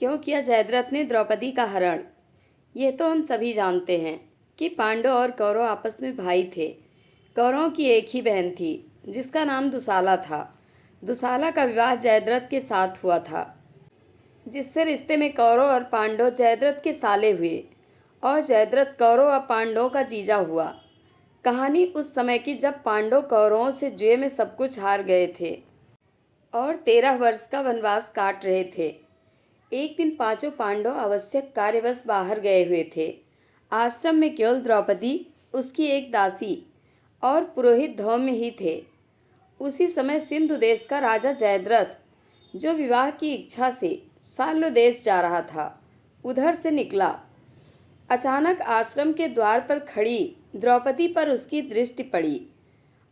क्यों किया जयद्रथ ने द्रौपदी का हरण? यह तो हम सभी जानते हैं कि पांडव और कौरव आपस में भाई थे। कौरवों की एक ही बहन थी जिसका नाम दुसाला था। दुसाला का विवाह जयद्रथ के साथ हुआ था, जिससे रिश्ते में कौरव और पांडव जयद्रथ के साले हुए और जयद्रथ कौरव और पांडवों का जीजा हुआ। कहानी उस समय की जब पांडव कौरवों से जुए में सब कुछ हार गए थे और 13 वर्ष का वनवास काट रहे थे। एक दिन पांचों पांडव आवश्यक कार्यवश बाहर गए हुए थे। आश्रम में केवल द्रौपदी, उसकी एक दासी और पुरोहित धौम्य ही थे। उसी समय सिंधु देश का राजा जयद्रथ, जो विवाह की इच्छा से साल्व देश जा रहा था, उधर से निकला। अचानक आश्रम के द्वार पर खड़ी द्रौपदी पर उसकी दृष्टि पड़ी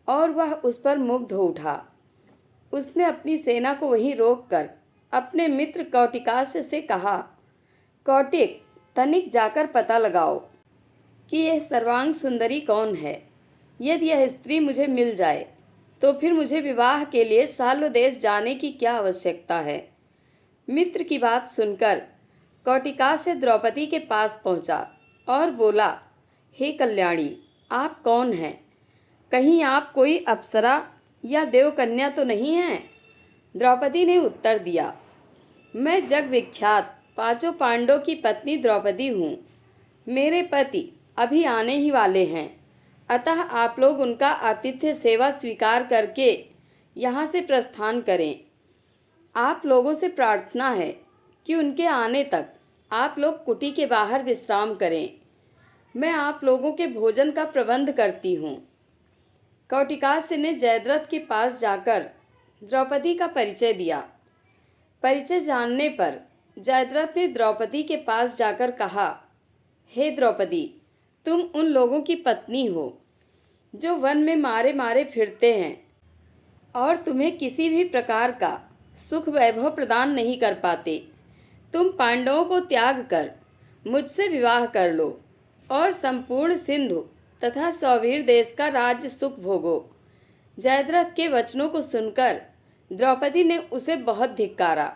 और वह उस पर मुग्ध हो उठा। उसने अपनी सेना को वहीं रोककर अपने मित्र कौटिकास्य से कहा, कौटिक, तनिक जाकर पता लगाओ कि यह सर्वांग सुंदरी कौन है। यदि यह स्त्री मुझे मिल जाए तो फिर मुझे विवाह के लिए साल्व देश जाने की क्या आवश्यकता है। मित्र की बात सुनकर कौटिकास्य द्रौपदी के पास पहुंचा और बोला, हे कल्याणी, आप कौन हैं? कहीं आप कोई अप्सरा या देवकन्या तो नहीं हैं? द्रौपदी ने उत्तर दिया, मैं जग विख्यात पांचों पांडवों की पत्नी द्रौपदी हूँ। मेरे पति अभी आने ही वाले हैं, अतः आप लोग उनका आतिथ्य सेवा स्वीकार करके यहाँ से प्रस्थान करें। आप लोगों से प्रार्थना है कि उनके आने तक आप लोग कुटी के बाहर विश्राम करें। मैं आप लोगों के भोजन का प्रबंध करती हूँ। कौटिकास्य ने जयद्रथ के पास जाकर द्रौपदी का परिचय दिया। परिचय जानने पर जयद्रथ ने द्रौपदी के पास जाकर कहा, हे द्रौपदी, तुम उन लोगों की पत्नी हो जो वन में मारे मारे फिरते हैं और तुम्हें किसी भी प्रकार का सुख वैभव प्रदान नहीं कर पाते। तुम पांडवों को त्याग कर मुझसे विवाह कर लो और संपूर्ण सिंधु तथा सौवीर देश का राज्य सुख भोगो। जयद्रथ के वचनों को सुनकर द्रौपदी ने उसे बहुत धिक्कारा,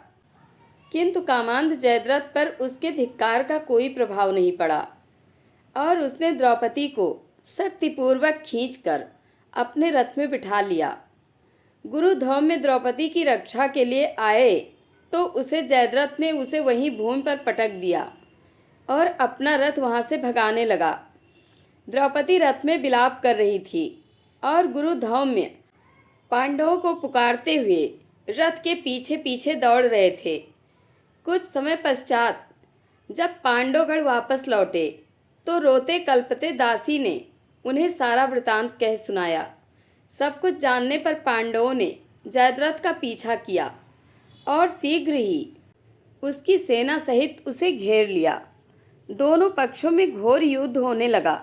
किंतु कामांध जयद्रथ पर उसके धिक्कार का कोई प्रभाव नहीं पड़ा और उसने द्रौपदी को शक्तिपूर्वक खींचकर अपने रथ में बिठा लिया। गुरु धौम्य द्रौपदी की रक्षा के लिए आए तो उसे जयद्रथ ने उसे वहीं भूमि पर पटक दिया और अपना रथ वहां से भगाने लगा। द्रौपदी रथ में विलाप कर रही थी और गुरु धौम्य पांडवों को पुकारते हुए रथ के पीछे पीछे दौड़ रहे थे। कुछ समय पश्चात जब पांडवगण वापस लौटे तो रोते कल्पते दासी ने उन्हें सारा वृतांत कह सुनाया। सब कुछ जानने पर पांडवों ने जयद्रथ का पीछा किया और शीघ्र ही उसकी सेना सहित उसे घेर लिया। दोनों पक्षों में घोर युद्ध होने लगा।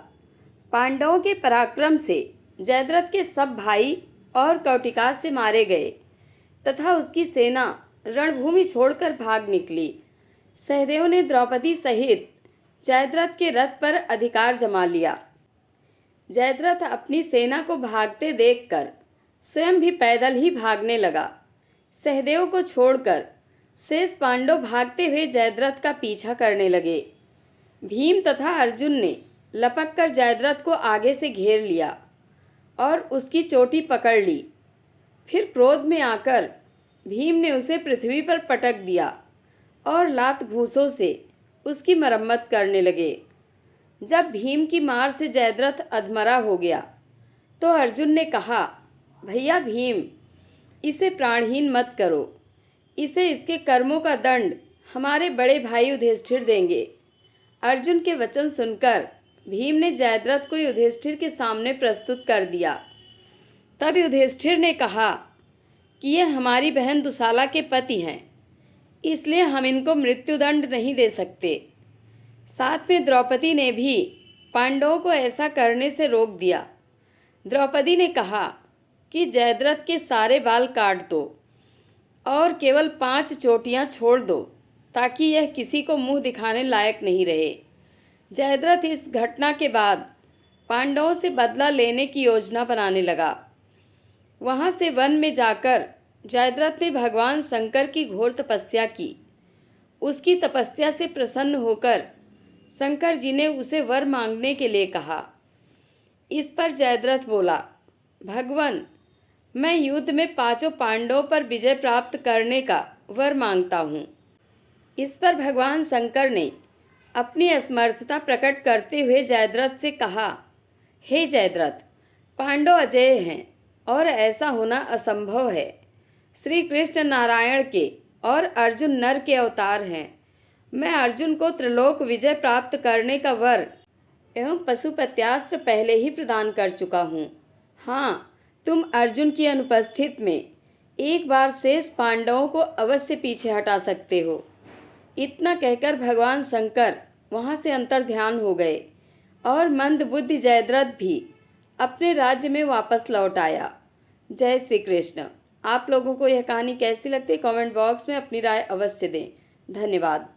पांडवों के पराक्रम से जयद्रथ के सब भाई और कौटिकास्य मारे गए तथा उसकी सेना रणभूमि छोड़कर भाग निकली। सहदेव ने द्रौपदी सहित जयद्रथ के रथ पर अधिकार जमा लिया। जयद्रथ अपनी सेना को भागते देखकर स्वयं भी पैदल ही भागने लगा। सहदेव को छोड़कर शेष पांडव भागते हुए जयद्रथ का पीछा करने लगे। भीम तथा अर्जुन ने लपककर जयद्रथ को आगे से घेर लिया और उसकी चोटी पकड़ ली। फिर क्रोध में आकर भीम ने उसे पृथ्वी पर पटक दिया और लात घूंसों से उसकी मरम्मत करने लगे। जब भीम की मार से जयद्रथ अधमरा हो गया तो अर्जुन ने कहा, भैया भीम, इसे प्राणहीन मत करो। इसे इसके कर्मों का दंड हमारे बड़े भाई युधिष्ठिर देंगे। अर्जुन के वचन सुनकर भीम ने जयद्रथ को युधिष्ठिर के सामने प्रस्तुत कर दिया। तब युधिष्ठिर ने कहा कि ये हमारी बहन दुसाला के पति हैं, इसलिए हम इनको मृत्युदंड नहीं दे सकते। साथ में द्रौपदी ने भी पांडवों को ऐसा करने से रोक दिया। द्रौपदी ने कहा कि जयद्रथ के सारे बाल काट दो और केवल 5 चोटियां छोड़ दो ताकि यह किसी को मुंह दिखाने लायक नहीं रहे। जयद्रथ इस घटना के बाद पांडवों से बदला लेने की योजना बनाने लगा। वहां से वन में जाकर जयद्रथ ने भगवान शंकर की घोर तपस्या की। उसकी तपस्या से प्रसन्न होकर शंकर जी ने उसे वर मांगने के लिए कहा। इस पर जयद्रथ बोला, भगवान, मैं युद्ध में 5 पांडवों पर विजय प्राप्त करने का वर मांगता हूँ। इस पर भगवान शंकर ने अपनी असमर्थता प्रकट करते हुए जयद्रथ से कहा, हे जयद्रथ, पांडव अजेय हैं और ऐसा होना असंभव है। श्री कृष्ण नारायण के और अर्जुन नर के अवतार हैं। मैं अर्जुन को त्रिलोक विजय प्राप्त करने का वर एवं पशुपत्यास्त्र पहले ही प्रदान कर चुका हूँ। हाँ, तुम अर्जुन की अनुपस्थित में एक बार शेष पांडवों को अवश्य पीछे हटा सकते हो। इतना कहकर भगवान शंकर वहाँ से अंतर्ध्यान हो गए और मंदबुद्धि जयद्रथ भी अपने राज्य में वापस लौट आया। जय श्री कृष्ण। आप लोगों को यह कहानी कैसी लगती है कमेंट बॉक्स में अपनी राय अवश्य दें। धन्यवाद।